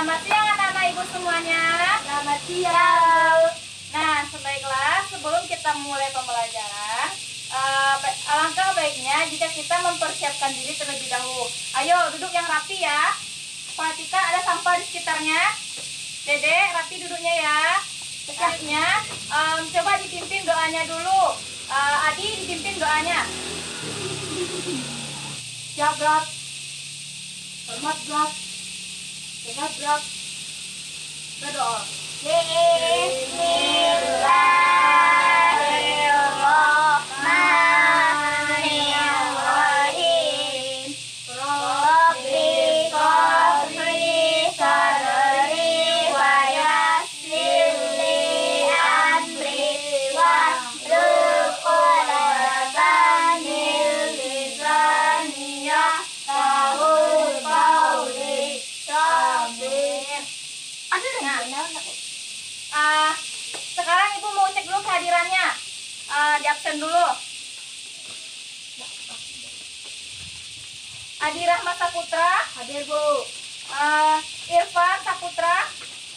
Selamat siang anak-anak ibu semuanya. Selamat siang. Nah, sebaiklah sebelum kita mulai pembelajaran, alangkah baiknya jika kita mempersiapkan diri terlebih dahulu. Ayo duduk yang rapi ya. Perhatikan ada sampah di sekitarnya. Dede, rapi duduknya ya. Selanjutnya, coba dipimpin doanya dulu. Adi dipimpin doanya. Siap, Brak. Hormat, Brak. Sehat, Brak. Berdoa. Bismillahirrahmanirrahim. Rabbi qadri sadri wa yassir li amri wahlul 'uqdatam min lisani yafqahu qawli. Amin. Sekarang ibu mau cek dulu kehadirannya. Di absen dulu. Adi Rahmat Saputra, Hadir, Bu. Irfan Saputra,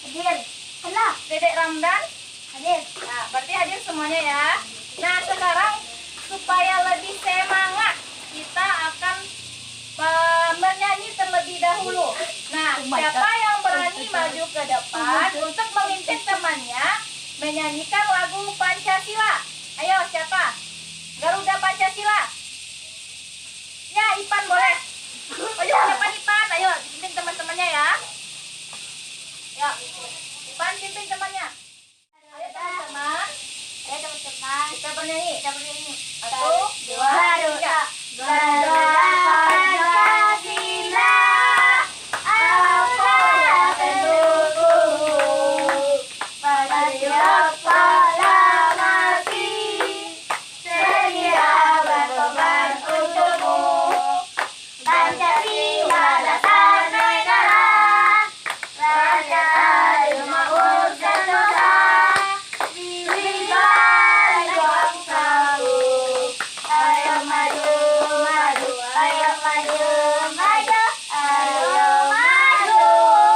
Hadir. Halah. Dedek Ramdan. Hadir. Nah, berarti hadir semuanya ya. Nah, sekarang supaya lebih semangat, kita akan menyanyi terlebih dahulu. Nah, siapa yang berani maju ke depan untuk memimpin temannya menyanyikan lagu Pancasila? Ayo, siapa? Garuda Pancasila. Ya, Ipan boleh. Ayo, siapa Ipan? Ayo, pimpin teman-temannya ya. Ya, Ipan pimpin temannya. Ayo teman-teman. Ayo teman-teman. Kita bernyanyi. Satu, dua, tiga. Garuda Pancasila, apa pendukung patriot proklamasi, sedia berkorban untukmu. Pancasila dasar negara, rakyat adil makmur sentosa, beriman juang sanggup. Ayo maju, maju, ayo maju, maju, ayo maju,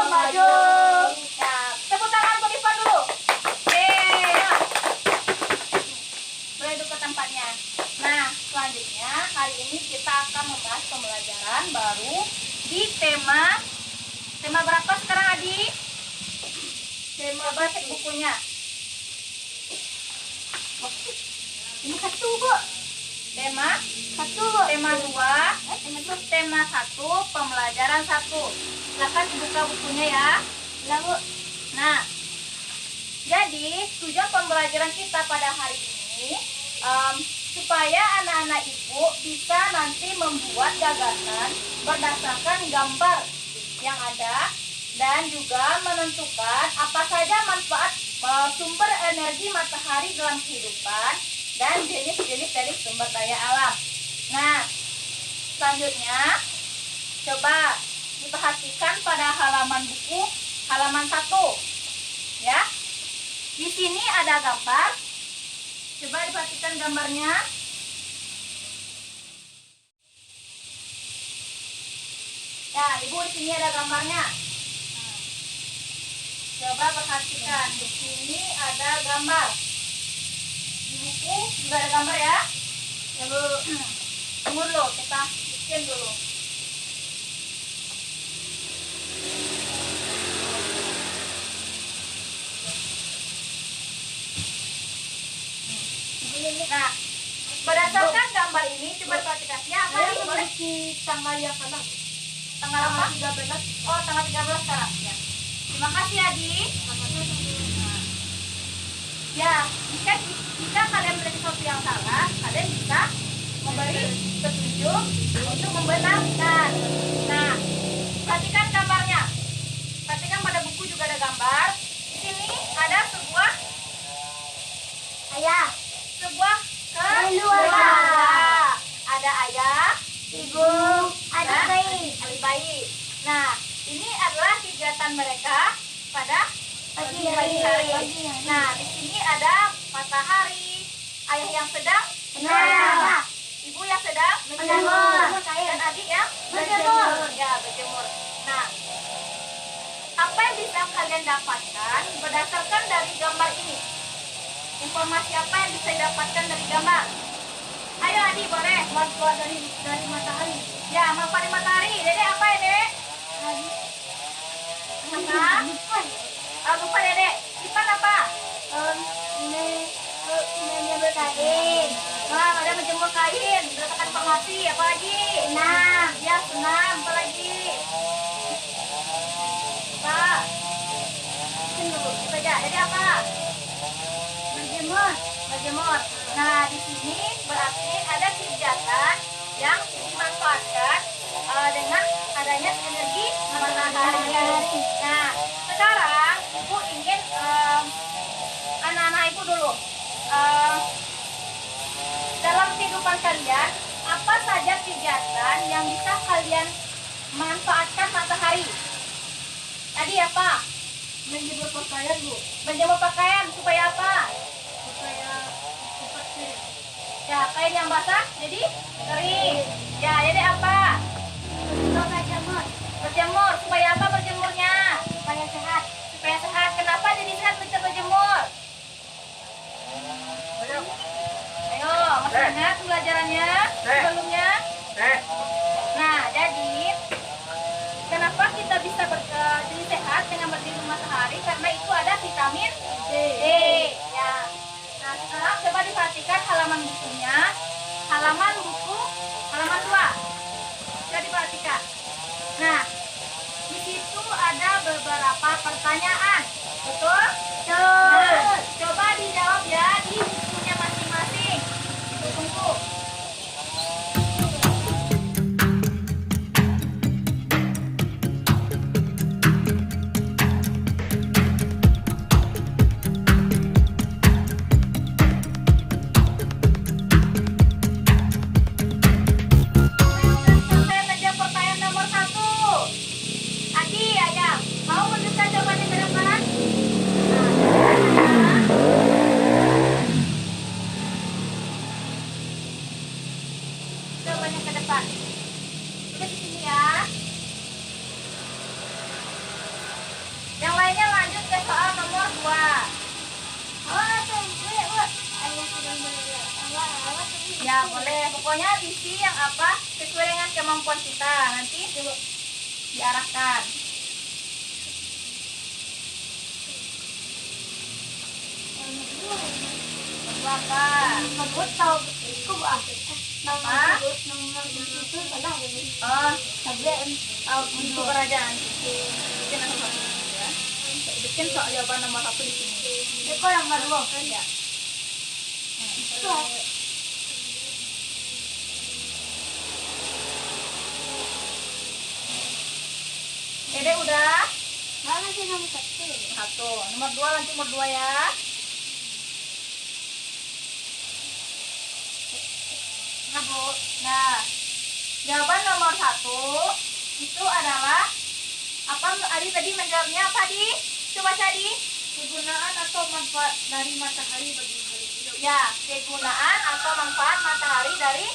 maju. Nah, tepuk tangan untuk Ipan dulu. Oke, ya. Boleh duduk ke tempatnya. Nah, selanjutnya hari ini kita akan membahas pembelajaran baru di tema berapa sekarang Adi? Coba cek bukunya. Ini satu, Bu. Tema Satu, Bu. tema 2, tema 1, pembelajaran 1. Silakan dibuka bukunya ya. Lah, Bu. Nah, jadi tujuan pembelajaran kita pada hari ini supaya anak-anak ibu bisa nanti membuat gagasan berdasarkan gambar yang ada dan juga menentukan apa saja manfaat sumber energi matahari dalam kehidupan dan jenis-jenis dari sumber daya alam. Nah, selanjutnya coba diperhatikan pada halaman buku halaman 1 ya. Di sini ada gambar. Coba diperhatikan gambarnya. Ya, Ibu di sini ada gambarnya. Coba perhatikan, di sini ada gambar. Di buku juga ada gambar ya. Ya Bu, tunggu dulu, kita bikin dulu. Nah, berdasarkan gambar ini, coba perhatikan. Ya, apa nih? Boleh? Tanggal yang kanan. Tanggal apa? 13. Oh, tanggal 13 sekarang. Ya. Terima kasih Adi. Ya, jika kalian memiliki sesuatu yang salah, kalian bisa memberi petunjuk untuk membenarkan. Nah, perhatikan gambarnya. Perhatikan pada buku juga ada gambar. Di sini ada sebuah Ayah. keluarga. Ada ayah, Ibu. Ada bayi. bayi. Nah, ini adalah kegiatan mereka pada Pagi hari. hari. Nah, di sini ada matahari, ayah yang sedang Menanam. ibu yang sedang Menjemur. dan adik yang Berjemur. Ya, berjemur. Nah, apa yang kalian dapatkan berdasarkan dari gambar ini? Informasi apa yang bisa didapatkan dari gambar? Ayo Adi, boleh. Manfaat dari matahari. Ya, manfaat dari matahari. Dede apa ya, Dek? Apa? Bukan. Lupa Dede. Ipan apa? Menjemur kain. Nah, ada menjemur kain, berdasarkan informasi. Apa lagi? Senam. Ya, senam. Apa lagi? Pak. Itu aja. Dede apa? Berjemur. Berjemur. Nah, di sini berarti ada kegiatan yang dimanfaatkan dengan adanya energi matahari. Nah, sekarang Ibu ingin anak-anak Ibu dulu dalam kehidupan kalian apa saja kegiatan yang bisa kalian manfaatkan matahari? Tadi apa? Menjemur pakaian, Bu. Menjemur pakaian supaya apa? Supaya cepat kering. Ya, kain yang basah jadi kering. Ya, jadi apa? Berjemur. Berjemur. Supaya apa berjemurnya? Supaya sehat. Supaya sehat. Kenapa jadi sehat bisa berjemur? Ayo, masih ingat pelajarannya sebelumnya? Nah, jadi kenapa kita bisa jadi sehat dengan berjemur matahari? Karena itu ada vitamin D. Ya. Nah, sekarang coba diperhatikan halaman bukunya. Halaman buku halaman 2. Coba diperhatikan. Nah, di situ ada beberapa pertanyaan. Betul? Nah, coba dijawab ya di bukunya masing-masing. Ibu tunggu. Saya menjawab pertanyaan nomor 1. Adi, Ayam, mau menunjukkan jawabannya ke depan? Jawabannya ke depan. Udah di sini ya. Yang lainnya lanjut ke soal nomor 2. Oh, tunggu, Bu. Ayah sedang belajar. Awal Ya, boleh. Pokoknya isi yang apa sesuai dengan kemampuan kita. Nanti diarahkan. Nomor apa? Sebut tahu itu apa? Apa? Nomor itu salah ini. Oh, Sablen. itu kerajaan. Bikin nomor 1 ya. Bikin soal jawaban nomor 1 di sini. Itu nomor 2 kan? Ya. Itu. Dede udah? Mana sih nomor 1? 1. Nomor 2 lanjut nomor 2 ya. Nah, Bu. Nah, jawaban nomor 1 itu adalah apa? Adi tadi menjawabnya apa, Di? Coba tadi. Kegunaan atau manfaat dari matahari bagi makhluk hidup. Ya, kegunaan atau manfaat matahari bagi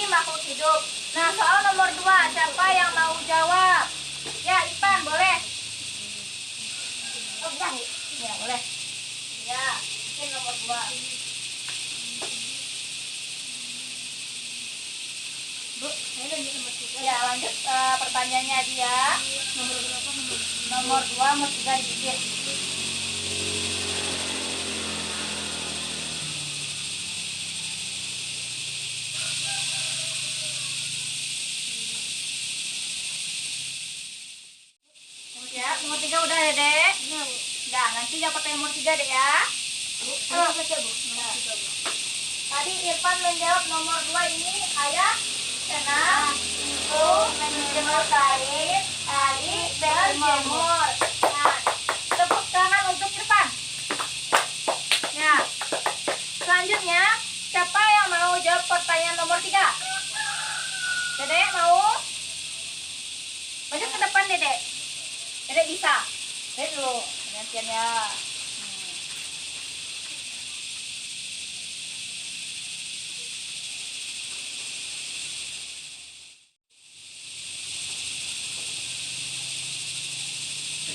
makhluk hidup. Nah, soal nomor 2, siapa yang mau jawab? Ya, Ipan, boleh. Oh, dah. Ya, boleh. Ya, bikin nomor 2. Bu, saya lanjut nomor 3. Ya, lanjut pertanyaannya dia. Nomor berapa nomor? Nomor 2, nomor 3 dibikin. Ya, nomor 3 udah ya, Dek? Nah, Bu. Nah, nanti yang pertanyaan nomor 3 deh ya. Bu, saya baca, Bu. Nah. Nomor 3, Bu. Tadi Irfan menjawab nomor 2 ini ayah senang itu menjemur kain, Ali berjemur. Nah, tepuk tangan untuk Irfan. Ya. Selanjutnya, siapa yang mau jawab pertanyaan nomor 3? Dede mau? Maju ke depan, Dede. Dede bisa. Dede dulu. Gantian ya.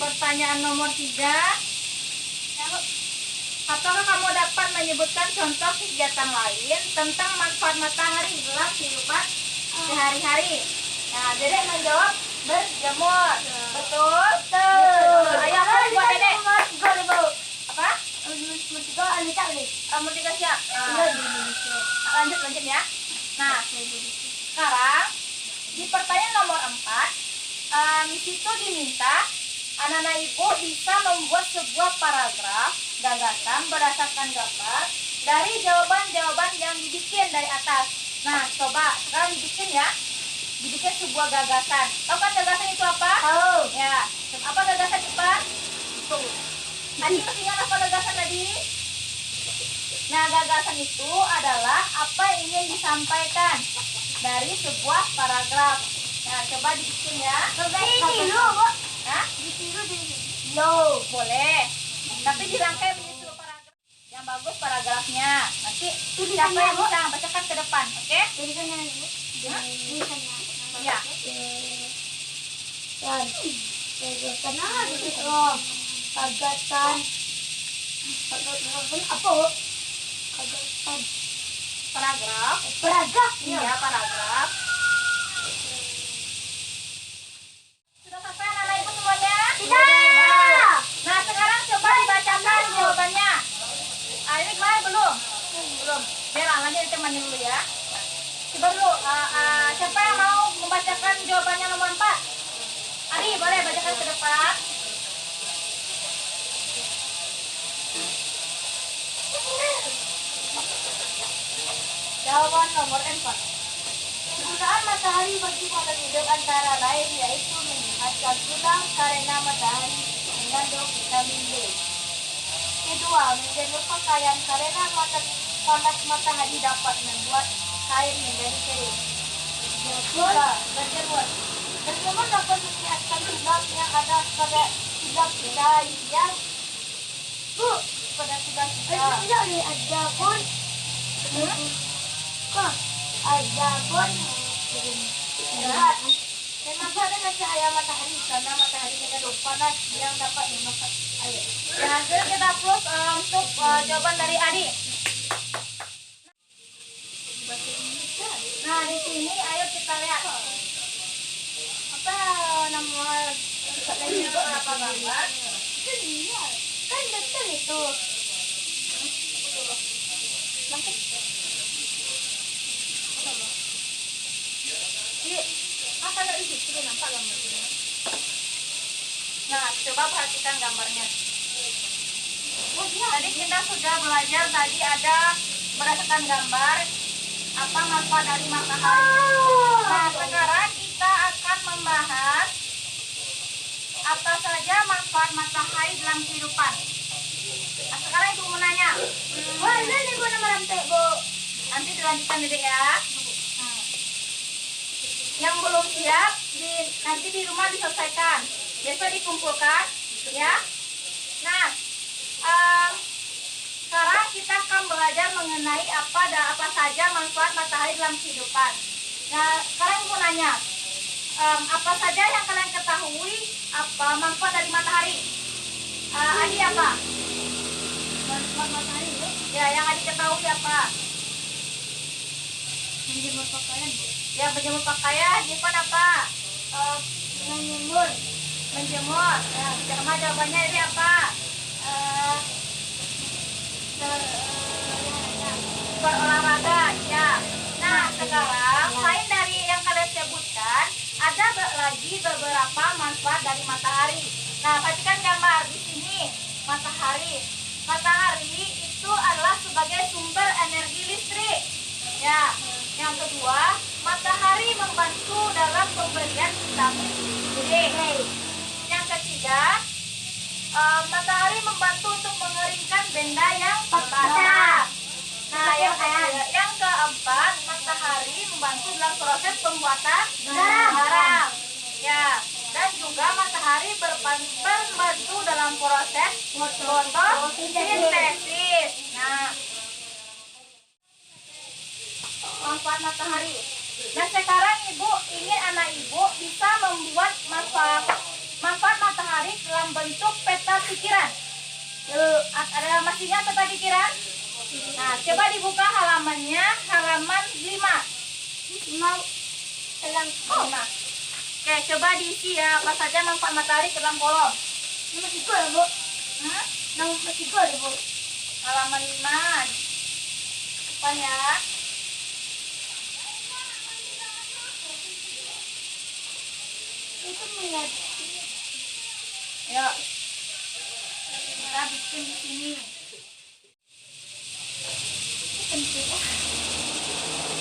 Pertanyaan nomor 3. Apakah kamu dapat menyebutkan contoh kegiatan lain tentang manfaat matahari dalam kehidupan sehari-hari? Nah, Dedek menjawab berjemur. Betul? Betul. Ayo apa buat Dedek? Apa? Nomor 3 siap. Lanjut ya. Nah, sekarang di pertanyaan nomor 4, Miss itu diminta anak-anak ibu bisa membuat sebuah paragraf gagasan berdasarkan gambar dari jawaban-jawaban yang dibikin dari atas. Nah, coba sekarang dibikin ya. Dibikin sebuah gagasan. Tahu kan gagasan itu apa? Tahu. Ya. Apa gagasan itu? Tadi masih ingat apa gagasan tadi? Nah, gagasan itu adalah apa yang ingin disampaikan dari sebuah paragraf. Nah, coba dibikin ya. Ditiru, Bu. Hah? Ditiru. Boleh. Tapi dirangkai menjadi sebuah paragraf. Yang bagus paragrafnya. Nanti siapa yang bisa bacakan ke depan, oke? Tulisannya, Bu. Hah? Tulisannya. Iya. Dan gagasan apa, Bu? Gagasan Paragraf. paragraf. Iya, paragraf. Sudah sampai anak-anak ibu semuanya? Tidak. Nah, sekarang coba dibacakan jawabannya. Ini kemarin belum? Belum. Biar Alanya ditemani dulu ya. Coba dulu, siapa yang mau membacakan jawabannya nomor 4? Adi, boleh bacakan ke depan. Jawaban nomor 4. Penggunaan matahari bagi makhluk hidup antara lain yaitu menyehatkan tulang karena matahari mengandung vitamin D. Kedua, menjemur pakaian karena panas matahari dapat membuat kain menjadi kering. Ketiga, berjemur. Berjemur dapat menyehatkan tulang yang ada pada tulang kita yang pada tulang kita. Ada pun ada pun memanfaatkan cahaya matahari karena matahari mengandung panas yang dapat memasak air. Ya, jadi kita plus untuk jawaban dari Adi. Nah, di sini ayo kita lihat. Apa nama Ini berapa gambar? kan betul itu. Apa ada di situ nampak gambarnya? Nah, coba perhatikan gambarnya. Tadi kita sudah belajar, tadi ada berdasarkan gambar apa manfaat dari matahari. Nah, sekarang kita akan membahas apa saja manfaat matahari dalam kehidupan. Nah, sekarang ibu mau nanya. Boleh nih Bu nama rantai, Bu. Nanti dilanjutkan Dede ya. Yang belum siap nanti di rumah diselesaikan. Besok dikumpulkan ya. Nah, sekarang kita akan belajar mengenai apa saja manfaat matahari dalam kehidupan. Nah, sekarang ibu nanya, apa saja yang kalian ketahui apa manfaat dari matahari? Adi apa? Manfaat matahari, Bu. Ya, yang Adi ketahui apa? Menjemur pakaian, Bu. Ya, menjemur pakaian. Jipan apa? Menjemur. Menjemur. Ya, sama jawabannya ini apa? Berolahraga. Ya. Nah, sekarang selain dari yang kalian sebutkan, ada lagi beberapa manfaat dari matahari. Nah, perhatikan gambar di sini. Matahari. Matahari itu adalah sebagai sumber energi listrik. Ya. Yang kedua, matahari membantu dalam pemberian vitamin D. Yang ketiga, matahari membantu untuk mengeringkan benda yang basah. Nah, yang keempat, matahari membantu dalam proses pembuatan garam. Ya, dan juga matahari berbantu dalam proses fotosintesis. Nah, manfaat matahari. Nah, sekarang ibu ingin anak ibu bisa membuat manfaat matahari dalam Ada masih ingat tata pikiran? Nah, coba dibuka halamannya, halaman 5. Mau telang. Oh, nah. Oke, coba diisi ya apa saja manfaat matahari ke dalam kolom. Ini masih gol, Bu. Hah? Nang masih gol, Bu. Halaman 5. Depan ya. Itu melihat. Ayo. Kita bikin di sini.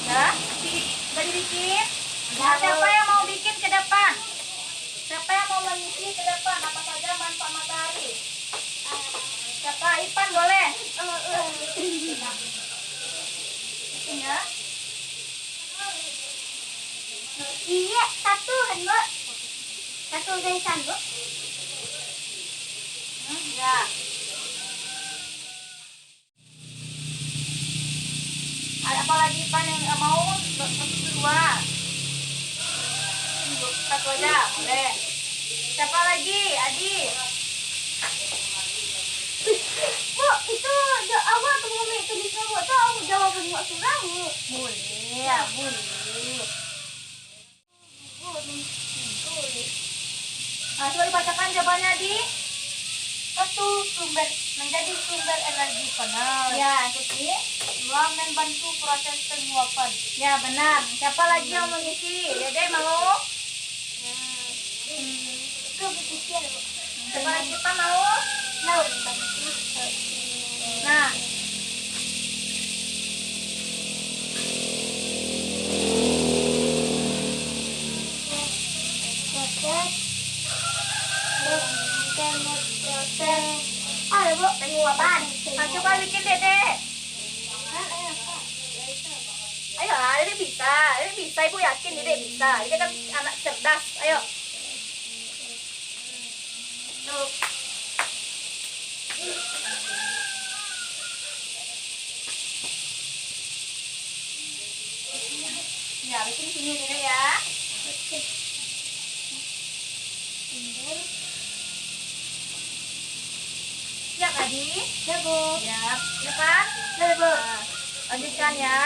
Ya, udah dibikin? Nah, siapa yang mau bikin ke depan? Siapa yang mau mengisi ke depan apa saja manfaat matahari? Siapa? Ipan boleh? Ya. Iya, satu kan, Bu. Satu gaisan, Bu. Ya. Ada apa lagi Ipan yang nggak mau? Satu dua. Satu aja, boleh. Siapa lagi? Adi. Bu, itu awak tuh mau itu di sana, Bu. Tahu jawaban Bu surang, Bu. Boleh, ya, boleh. Nah, coba dibacakan jawabannya, Adi. Satu sumber menjadi sumber energi panas. Ya, Tuti. Dua membantu proses penguapan. Ya, benar. Siapa lagi yang mengisi? Dede mau? Itu berpikir, Bu. Siapa lagi Pak mau? Laut bantu. Nah, Proses. Ada, Bu. penguapan. Nah, coba bikin Dede. Ayo, Dede bisa. Dede bisa, Ibu yakin Dede bisa. Dede kan anak cerdas. Ayo. Tuh. Ya, bikin sini Dede ya. Siap, Adi? Ya, Bu. Siap. Siap, Ya, Bu. Nah, lanjutkan ya.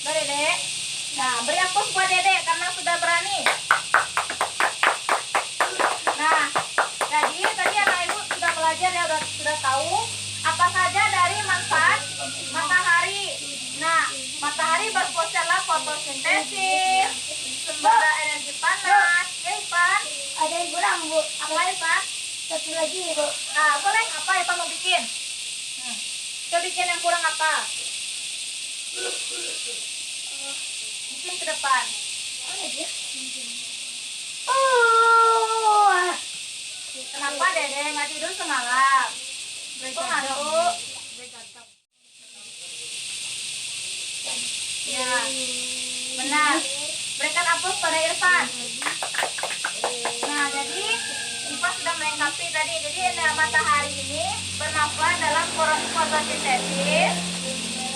Udah, Dede. Nah, beri aplaus buat Dede karena sudah berani. Nah, tadi anak ibu sudah belajar ya, sudah tahu apa saja dari manfaat matahari. Nah, matahari berfungsi adalah fotosintesis, sumber energi panas. Ya, Ipan. Ada yang kurang, Bu. Apa, Ipan? Satu lagi, Bu. Nah, boleh. Apa Ipan mau bikin? Coba bikin yang kurang apa? Bikin ke depan. Mana dia? Oh. Kenapa Dede nggak tidur semalam? Kok ngantuk? Ya, benar. Berikan aplaus pada Irfan. Nah, jadi Irfan sudah melengkapi tadi. Jadi matahari ini bermanfaat dalam fotosintesis,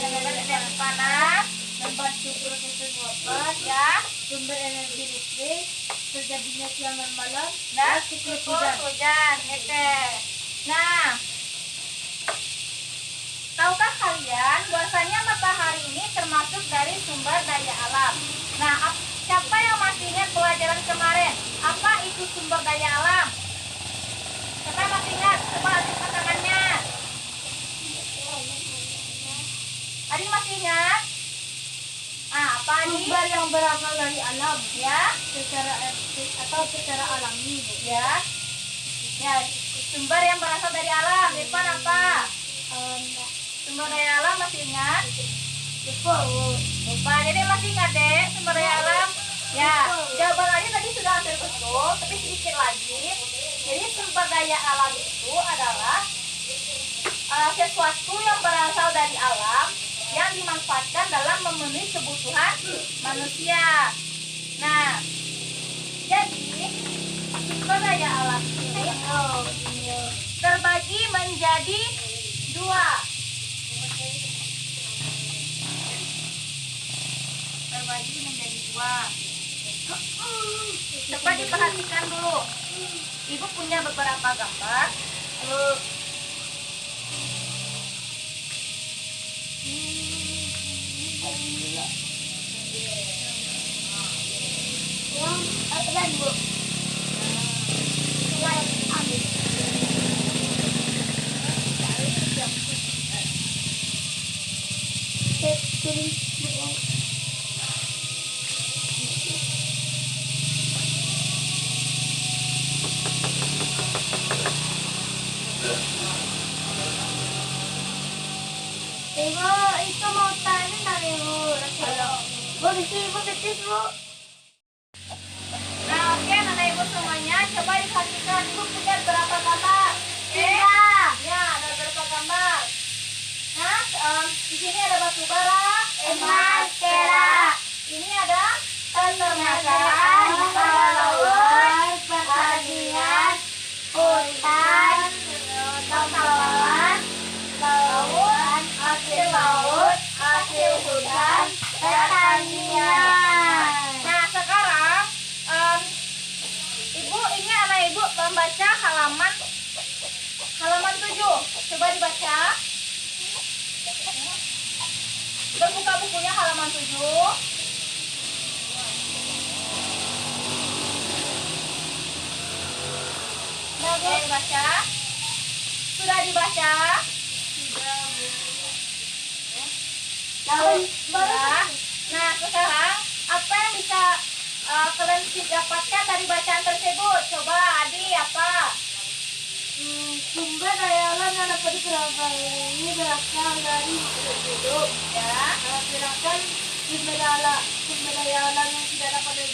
energi panas, Membantu proses penguapan, ya, sumber energi listrik, terjadinya siang dan malam, dan siklus siklus hujan. Gitu. Nah, tahukah kalian bahwasanya matahari ini termasuk dari sumber daya alam? Nah, siapa yang masih ingat pelajaran kemarin? Apa itu sumber daya alam? Siapa yang masih ingat? Coba angkat tangannya. Adi masih ingat? Ah, apa Adi? sumber yang berasal dari alam, Ya, secara atau secara alami, Bu. ya, ya. Sumber yang berasal dari alam. Irfan apa? Sumber daya alam masih ingat? Lupa, Bu. Lupa, jadi masih ingat deh sumber daya alam? Ya, jawaban Adi tadi sudah hampir betul, tapi sedikit lagi. Jadi sumber daya alam itu adalah sesuatu yang berasal dari alam yang dimanfaatkan dalam memenuhi kebutuhan manusia. Nah, jadi sumber daya alam ini terbagi menjadi dua. Terbagi menjadi dua. Coba diperhatikan dulu. Ibu punya beberapa gambar. Yang lain Bu. Lain ambil. Tulis Bu. Ibu, itu mau tanya dari Bu. Halo. Bu, ibu betis Bu. Nah, oke, anak ibu semuanya, coba diperhatikan. Ibu punya berapa gambar? Tiga. Ya, ada berapa gambar? Nah, di sini ada batu bara, Emas, perak. Ini ada Peternakan, kelautan, pertanian, hutan, tambangan, lautan, hasil laut, hasil hutan, pertanian. Nah, sekarang ibu ini anak ibu membaca halaman 7. Coba dibaca. Buka bukunya halaman 7. Oke, dibaca. Sudah dibaca? Sudah. Nah, sekarang apa yang bisa kalian dapatkan dari bacaan tersebut? Coba Adi, apa? Sumber daya alam yang dapat diperoleh ini berasal dari makhluk hidup. Ya. Sedangkan sumber daya alam yang tidak dapat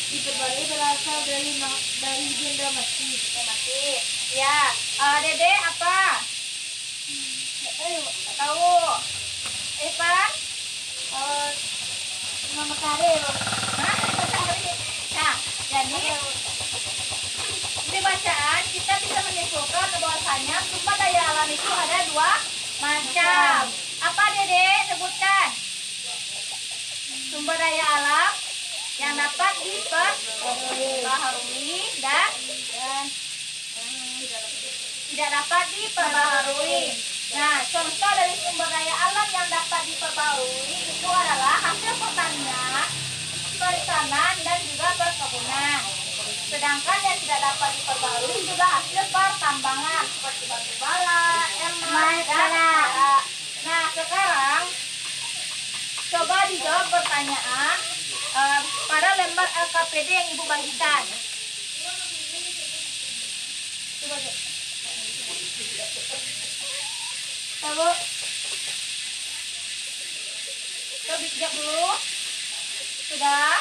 diperbarui berasal dari benda mati. Oke, mati. Ya. Dede, apa? Nggak tahu. Evan? Nama Karel. Hah? Nah, jadi di bacaan kita bisa menyimpulkan bahwasanya sumber daya alam itu ada 2 macam. Apa Dede? Sebutkan. Sumber daya alam yang dapat diperbaharui dan tidak dapat diperbaharui. Nah, contoh dari sumber daya alam yang dapat diperbaharui itu adalah hasil pertanian, perikanan, dan juga perkebunan. Sedangkan yang tidak dapat diperbarui juga hasil pertambangan seperti batu bara, emas, dan perak. Nah, sekarang coba dijawab pertanyaan pada lembar LKPD yang ibu bagikan. Coba deh. Tahu? Coba dijawab dulu. Sudah?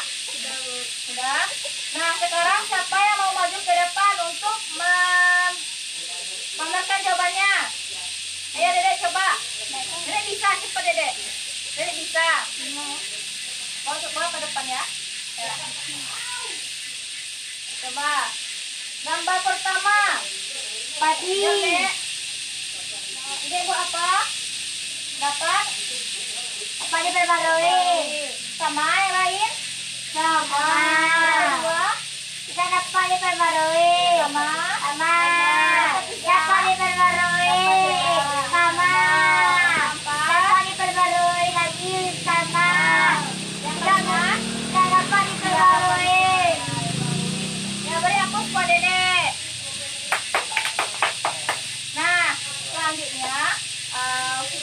Sudah. Nah, sekarang siapa yang mau maju ke depan untuk memberikan jawabannya? Ayo Dede coba. Dede bisa, cepat Dede. Dede bisa. Coba ke depan ya. Ya. Coba. Gambar pertama. Padi. Dede. Ini ibu apa? Dapat? Apa diperbarui? Sama yang lain? Sama. Yang kedua? Kita dapat diperbarui. Sama. Sama. Dapat diperbarui. Sama. Dapat diperbarui lagi. Sama. Yang kelima? Kita dapat diperbarui. Ya beri aku kepada Dede. Nah, selanjutnya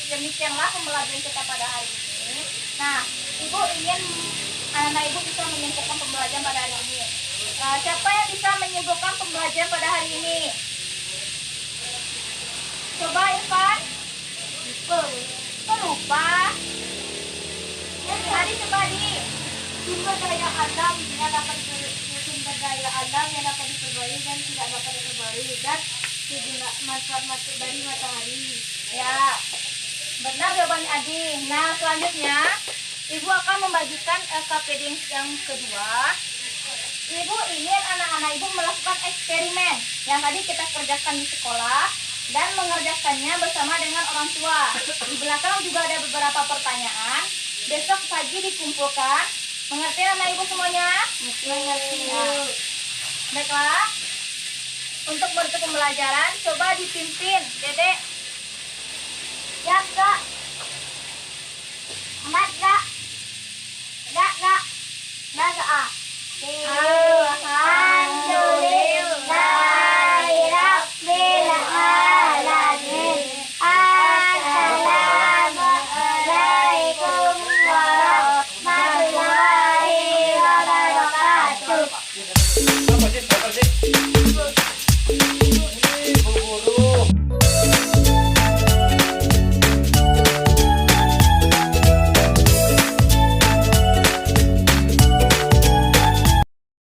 demikianlah pembelajaran kita pada hari ini. Nah, ibu ingin anak ibu bisa menyimpulkan pembelajaran pada hari ini. Siapa yang bisa menyimpulkan pembelajaran pada hari ini? Coba Irfan. Kok lupa? Adi coba Adi. Sumber daya alam yang dapat sumber daya alam yang dapat diperbarui dan tidak dapat diperbarui dan manfaat dari matahari. Ya, benar jawabannya Adi. Nah, selanjutnya ibu akan membagikan LKPD yang kedua. Ibu ingin anak-anak ibu melakukan eksperimen yang tadi kita kerjakan di sekolah dan mengerjakannya bersama dengan orang tua. Di belakang juga ada beberapa pertanyaan. Besok pagi dikumpulkan Mengerti anak ibu semuanya? Mengerti. Nah, baiklah. Untuk bentuk pembelajaran, coba dipimpin, Dedek. Siap, Kak. Amat, Kak. Enggak, Kak. Enggak, Kak. Alhamdulillahirabbil alamin. Assalamualaikum warahmatullahi wabarakatuh. Apa sih?